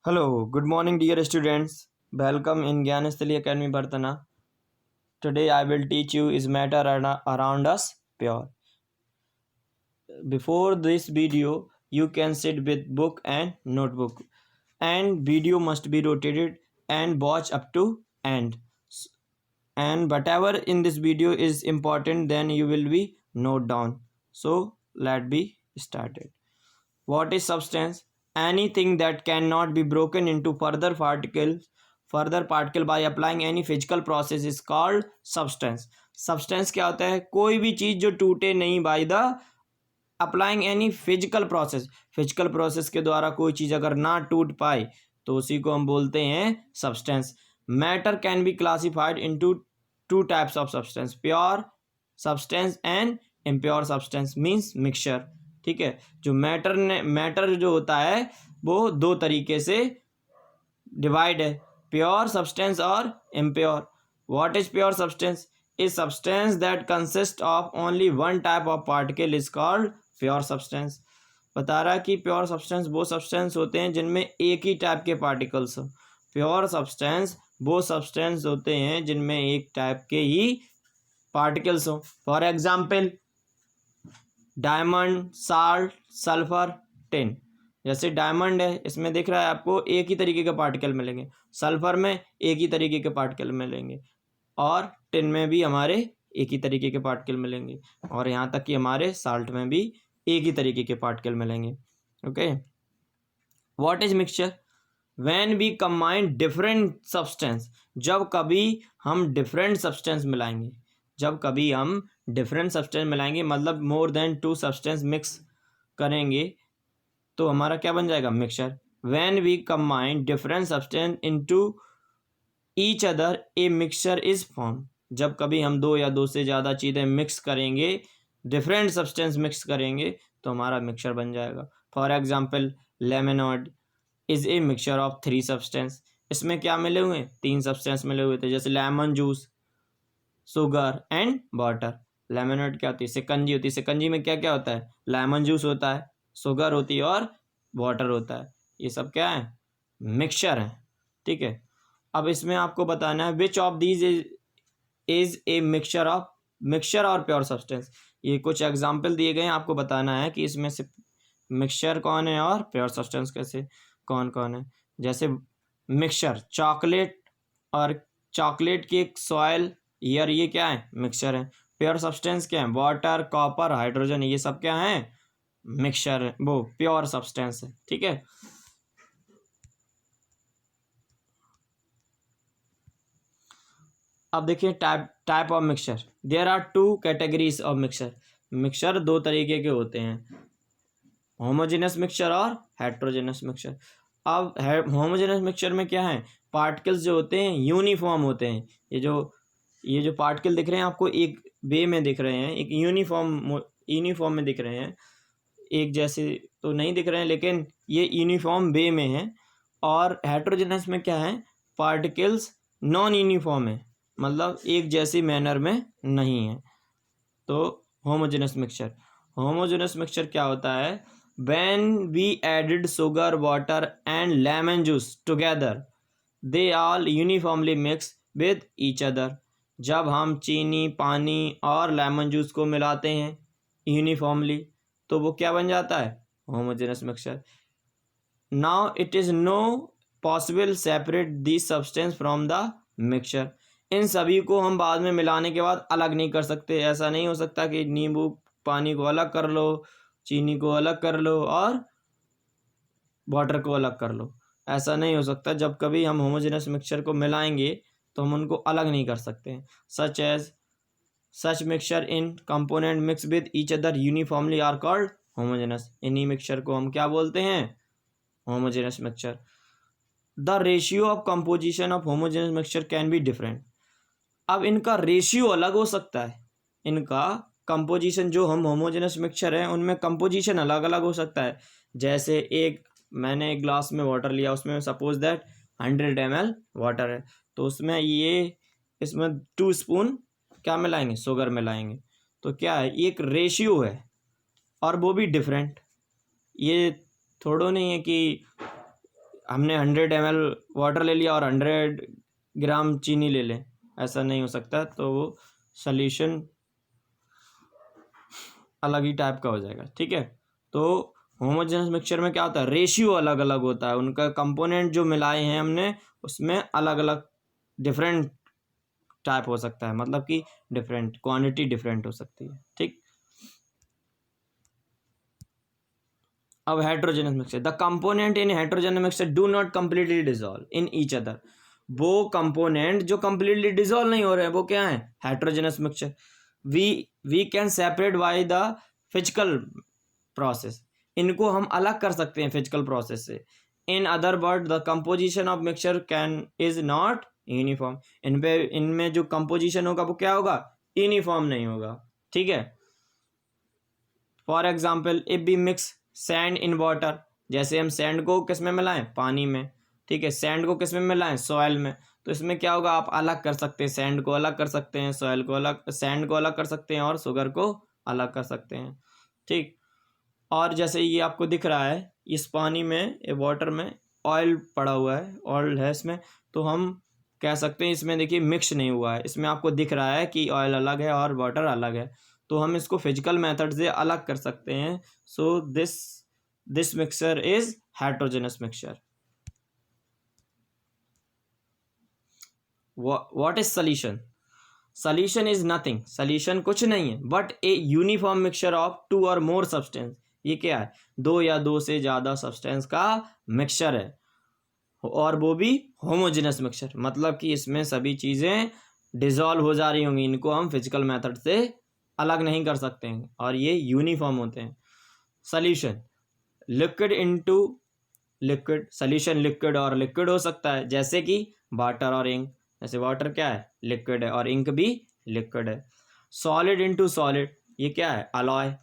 Hello, good morning, dear students. Welcome in Gyanasthali Academy Bhartana. Today I will teach you is matter around us pure. Before this video, you can sit with book and notebook, and video must be rotated and watch up to end. And whatever in this video is important, then you will be note down. So let be started. What is substance? Anything that cannot be broken into further particle by applying any physical process is called substance. Substance क्या होता है? कोई भी चीज जो टूटे नहीं by the applying any physical process. Physical process के द्वारा कोई चीज अगर ना टूट पाए तो उसी को हम बोलते हैं substance. Matter can be classified into two types of substance: pure substance and impure substance, means mixture. ठीक है, जो मैटर जो होता है वो दो तरीके से डिवाइड है, प्योर सब्सटेंस और impure. What is pure substance? Is substance that consist of only one type of particle is called pure substance. बता रहा है कि प्योर सब्सटेंस वो सब्सटेंस होते हैं जिनमें एक ही टाइप के पार्टिकल्स हो. प्योर सब्सटेंस वो सब्सटेंस होते हैं जिनमें एक टाइप के ही पार्टिकल्स हो. For example diamond, salt, sulphur, tin. जैसे डायमंड है, इसमें दिख रहा है आपको एक ही तरीके के पार्टिकल मिलेंगे. सल्फर में एक ही तरीके के पार्टिकल मिलेंगे और टिन में भी हमारे एक ही तरीके के पार्टिकल मिलेंगे और यहाँ तक कि हमारे साल्ट में भी एक ही तरीके के पार्टिकल मिलेंगे. Okay, what is mixture? When we combine different substance. जब कभी हम डिफरेंट सब्सटेंस मिलाएंगे, जब कभी हम डिफरेंट सब्सटेंस मिलाएंगे मतलब more than two substance mix करेंगे तो हमारा क्या बन जाएगा? Mixture. When we combine different substance into each other a mixture is form. जब कभी हम दो या दो से ज़्यादा चीज़ें मिक्स करेंगे, डिफरेंट सब्सटेंस मिक्स करेंगे तो हमारा मिक्सचर बन जाएगा. For example lemonade is a mixture of three substance. इसमें क्या मिले हुए? तीन सब्सटेंस मिले हुए थे, जैसे lemon juice, sugar and water. Lemonade क्या होती है? शिकंजी होती है. शिकंजी में क्या क्या होता है? लेमन जूस होता है, शुगर होती है और वाटर होता है. ये सब क्या है? मिक्सचर है. ठीक है, अब इसमें आपको बताना है which of these is a mixture और प्योर सब्सटेंस. ये कुछ एग्जाम्पल दिए गए हैं, आपको बताना है कि इसमें से मिक्सचर कौन है और प्योर सब्सटेंस कैसे कौन कौन है. जैसे मिक्सचर चॉकलेट और चॉकलेट केक, सॉयल, ईयर, ये क्या है? मिक्सचर है. प्योर सब्सटेंस क्या है? वाटर, कॉपर, हाइड्रोजन, ये सब क्या है? मिक्सचर है, वो प्योर सब्सटेंस है. ठीक है, अब देखिए type of mixture. There are two categories of mixture. Mixture दो तरीके के होते हैं, होमोजेनस मिक्सचर और हेट्रोजेनस मिक्सचर. अब होमोजेनस मिक्सचर में क्या है? पार्टिकल्स जो होते हैं यूनिफॉर्म होते हैं. ये जो पार्टिकल दिख रहे हैं आपको एक वे में दिख रहे हैं, एक यूनिफॉर्म में दिख रहे हैं. एक जैसे तो नहीं दिख रहे हैं लेकिन ये यूनिफॉर्म वे में है. और हेट्रोजेनस में क्या है? पार्टिकल्स नॉन यूनिफॉर्म है, मतलब एक जैसी मैनर में नहीं है. तो होमोजेनस मिक्सचर क्या होता है? when we added sugar, water and lemon juice together, they all uniformly mix with each other. जब हम चीनी, पानी और लेमन जूस को मिलाते हैं यूनिफॉर्मली तो वो क्या बन जाता है? Homogeneous mixture. Now it is no possible separate this substance from the mixture. इन सभी को हम बाद में मिलाने के बाद अलग नहीं कर सकते. ऐसा नहीं हो सकता कि नींबू पानी को अलग कर लो, चीनी को अलग कर लो और वाटर को अलग कर लो. ऐसा नहीं हो सकता. जब कभी हम होमोजेनस मिक्सचर को मिलाएंगे तो हम उनको अलग नहीं कर सकते. Such mixture in component mix with each other uniformly are called homogeneous. इन्हीं मिक्सचर को हम क्या बोलते हैं? Homogeneous mixture. The ratio of composition of homogeneous mixture can be different. अब इनका रेशियो अलग हो सकता है. इनका कंपोजिशन, जो हम होमोजेनस मिक्सचर है उनमें कंपोजिशन अलग अलग हो सकता है. जैसे मैंने एक ग्लास में वाटर लिया, उसमें सपोज दैट 100 ml वाटर है, तो इसमें 2 स्पून क्या मिलाएंगे? शुगर मिलाएंगे. तो क्या है? एक रेशियो है और वो भी डिफरेंट. ये थोड़ा नहीं है कि हमने 100 ml वाटर ले लिया और 100 ग्राम चीनी ले लें, ऐसा नहीं हो सकता। तो वो सॉल्यूशन अलग ही टाइप का हो जाएगा, ठीक है। तो होमोजेनस मिक्सचर में क्या होता है, रेशियो अलग अलग होता है, उनका कंपोनेंट जो मिलाए हैं हमने उसमें अलग अलग डिफरेंट टाइप हो सकता है, मतलब कि डिफरेंट क्वांटिटी डिफरेंट हो सकती है, ठीक। अब heterogeneous mixture, the component in heterogeneous mixture do not completely dissolve in each other. वो कंपोनेंट जो कंप्लीटली डिसॉल्व नहीं हो रहे हैं वो क्या है, heterogeneous mixture. We can separate by the physical process, इनको हम अलग कर सकते हैं फिजिकल प्रोसेस से। In other word the composition of mixture can is not uniform, इनमें जो कंपोजिशन होगा वो क्या होगा, यूनिफॉर्म नहीं होगा, ठीक है। For example if we mix sand in water, जैसे हम सैंड को किस में मिलाएं, पानी में, ठीक है। सैंड को किस में मिलाएं, सॉयल में। तो इसमें क्या होगा, आप अलग कर सकते हैं, सैंड को अलग कर सकते हैं, सॉयल को अलग, सैंड को अलग कर सकते हैं और शुगर को अलग कर सकते हैं, ठीक। और जैसे ये आपको दिख रहा है, इस पानी में, ये वाटर में ऑयल पड़ा हुआ है, ऑयल है इसमें, तो हम कह सकते हैं इसमें देखिए मिक्स नहीं हुआ है, इसमें आपको दिख रहा है कि ऑयल अलग है और वाटर अलग है, तो हम इसको फिजिकल मेथड से अलग कर सकते हैं। So this mixture is heterogeneous mixture. What is solution, solution is nothing, solution कुछ नहीं है but a uniform mixture of two or more substance. ये क्या है, दो या दो से ज़्यादा सब्सटेंस का मिक्सचर है, और वो भी होमोजेनस मिक्सचर, मतलब कि इसमें सभी चीज़ें डिसॉल्व हो जा रही होंगी, इनको हम फिजिकल मेथड से अलग नहीं कर सकते हैं और ये यूनिफॉर्म होते हैं। Solution, liquid into liquid, solution liquid और लिक्विड हो सकता है, जैसे कि वाटर और इंक। जैसे वाटर क्या है, लिक्विड है, और इंक भी लिक्विड है। सॉलिड इनटू सॉलिड, ये क्या है, अलॉय,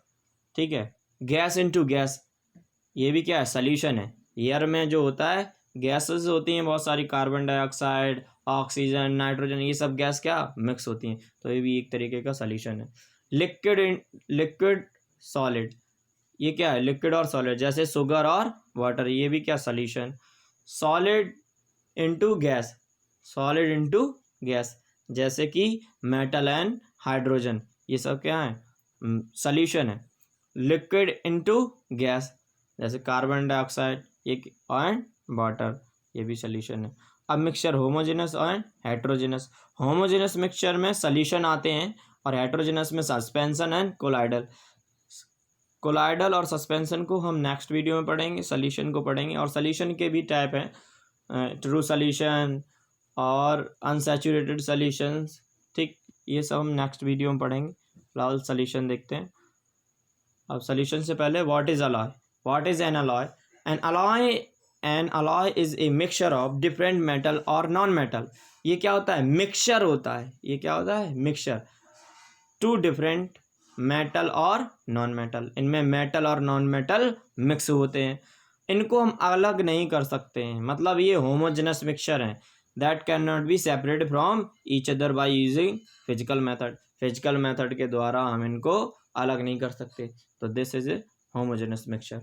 ठीक है। गैस इनटू गैस, ये भी क्या है, सॉल्यूशन है। एयर में जो होता है गैसेस होती हैं बहुत सारी, कार्बन डाइऑक्साइड, ऑक्सीजन, नाइट्रोजन, ये सब गैस क्या मिक्स होती हैं, तो ये भी एक तरीके का सॉल्यूशन है। लिक्विड सॉलिड, ये क्या है, लिक्विड और सॉलिड, जैसे शुगर और वाटर, ये भी क्या, solution. Solid into gas, solid into gas, जैसे कि मेटल एंड हाइड्रोजन, ये सब क्या है, सॉल्यूशन है। लिक्विड इनटू गैस, जैसे कार्बन डाइऑक्साइड एक एंड वाटर, ये भी सॉल्यूशन है। अब mixture homogeneous and heterogeneous, homogeneous mixture में सॉल्यूशन आते हैं और हेट्रोजेनस में सस्पेंशन एंड कोलाइडल। कोलाइडल और सस्पेंशन को हम नेक्स्ट वीडियो में पढ़ेंगे, सॉल्यूशन को पढ़ेंगे, और सॉल्यूशन के भी टाइप हैं, ट्रू सॉल्यूशन और अनसैचुरेटेड सॉल्यूशंस, ठीक, ये सब हम नेक्स्ट वीडियो में पढ़ेंगे। फिलहाल सॉल्यूशन देखते हैं। अब सॉल्यूशन से पहले what is alloy, what is an alloy, N alloy is a mixture of different metal और नॉन मेटल। ये क्या होता है, मिक्सचर होता है, ये क्या होता है, मिक्सचर, टू डिफरेंट मेटल और नॉन मेटल, इनमें मेटल और नॉन मेटल मिक्स होते हैं, इनको हम अलग नहीं कर सकते हैं, मतलब ये होमोजेनस मिक्सचर हैं, that can not be separated from each other by using physical method, physical method के द्वारा हम इनको अलग नहीं कर सकते, तो this is a homogeneous mixture.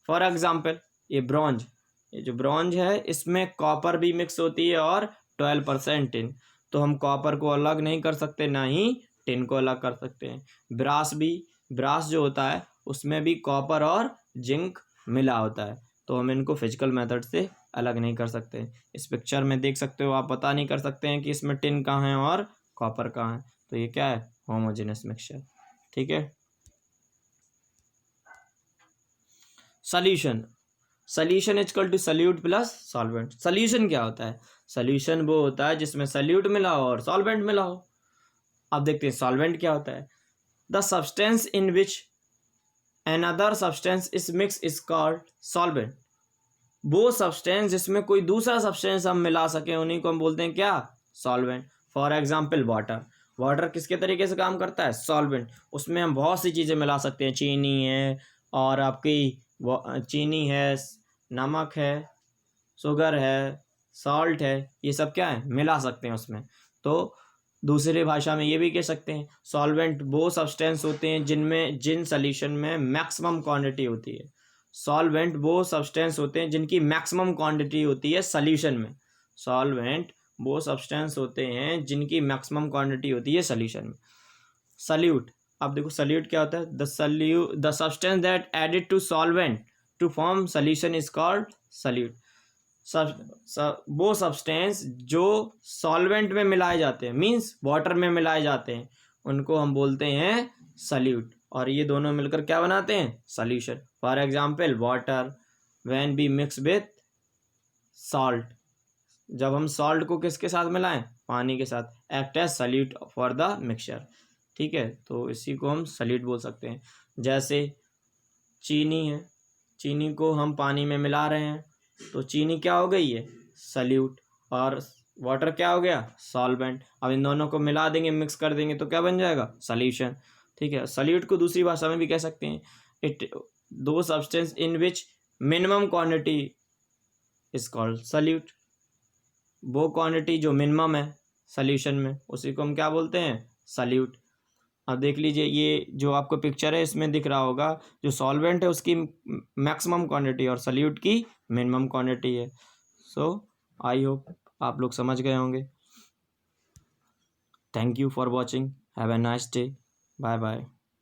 For example ये ब्रॉन्ज, ये जो ब्रॉन्ज है इसमें कॉपर भी मिक्स होती है और 12% टिन, तो हम कॉपर को अलग नहीं कर सकते, ना ही टिन को अलग कर सकते हैं। ब्रास भी, ब्रास जो होता है उसमें भी कॉपर और जिंक मिला होता है, तो हम इनको फिजिकल मेथड से अलग नहीं कर सकते। इस पिक्चर में देख सकते हो आप, पता नहीं कर सकते हैं कि इसमें टिन कहाँ है और कॉपर कहाँ है, तो ये क्या है, होमोजेनस मिक्सचर, ठीक है। Solution, solution equal to solute plus solvent. Solution क्या होता है, सॉल्यूशन वो होता है जिसमें सॉल्यूट मिला हो और सॉल्वेंट मिला हो। अब देखते हैं सॉल्वेंट क्या होता है, the substance in which another substance is mix is called solvent. वो सब्सटेंस जिसमें कोई दूसरा सब्सटेंस हम मिला सकें उन्हीं को हम बोलते हैं क्या, solvent. For example water, water किसके तरीके से काम करता है, सॉल्वेंट, उसमें हम बहुत सी चीज़ें मिला सकते हैं, चीनी है और आपकी चीनी है, नमक है, शुगर है, सॉल्ट है, ये सब क्या है, मिला सकते हैं उसमें। तो दूसरी भाषा में ये भी कह सकते हैं सॉल्वेंट वो सब्सटेंस होते हैं जिनमें, जिन सॉल्यूशन में मैक्सिमम क्वांटिटी होती है। सॉल्वेंट वो सब्सटेंस होते हैं जिनकी मैक्सिमम क्वांटिटी होती है सॉल्यूशन में। सॉल्वेंट वो सब्सटेंस होते हैं जिनकी मैक्सिमम क्वांटिटी होती है सॉल्यूशन में। सल्यूट, अब देखो सल्यूट क्या होता है, the substance that added to solvent to form solution is called solute. वो सब्सटेंस जो सॉल्वेंट में मिलाए जाते हैं, मीन्स वाटर में मिलाए जाते हैं, उनको हम बोलते हैं सल्यूट, और ये दोनों मिलकर क्या बनाते हैं, solution. For example water when we mix with salt, जब हम सॉल्ट को किसके साथ मिलाएं, पानी के साथ, act as solute for the mixture. ठीक है, तो इसी को हम सल्यूट बोल सकते हैं। जैसे चीनी है, चीनी को हम पानी में मिला रहे हैं तो चीनी क्या हो गई है, सल्यूट, और वाटर क्या हो गया, सॉल्वेंट। अब इन दोनों को मिला देंगे, मिक्स कर देंगे तो क्या बन जाएगा, सॉल्यूशन। ठीक है, सल्यूट को दूसरी भाषा में भी कह सकते हैं इट दो substance in which minimum quantity is called solute. वो क्वांटिटी जो मिनिमम है सॉल्यूशन में, उसी को हम क्या बोलते हैं, सल्यूट। अब देख लीजिए, ये जो आपको पिक्चर है इसमें दिख रहा होगा, जो सॉल्वेंट है उसकी मैक्सिमम क्वांटिटी और सल्यूट की मिनिमम क्वांटिटी है। सो आई होप आप लोग समझ गए होंगे। Thank you for watching, have a nice day, bye bye.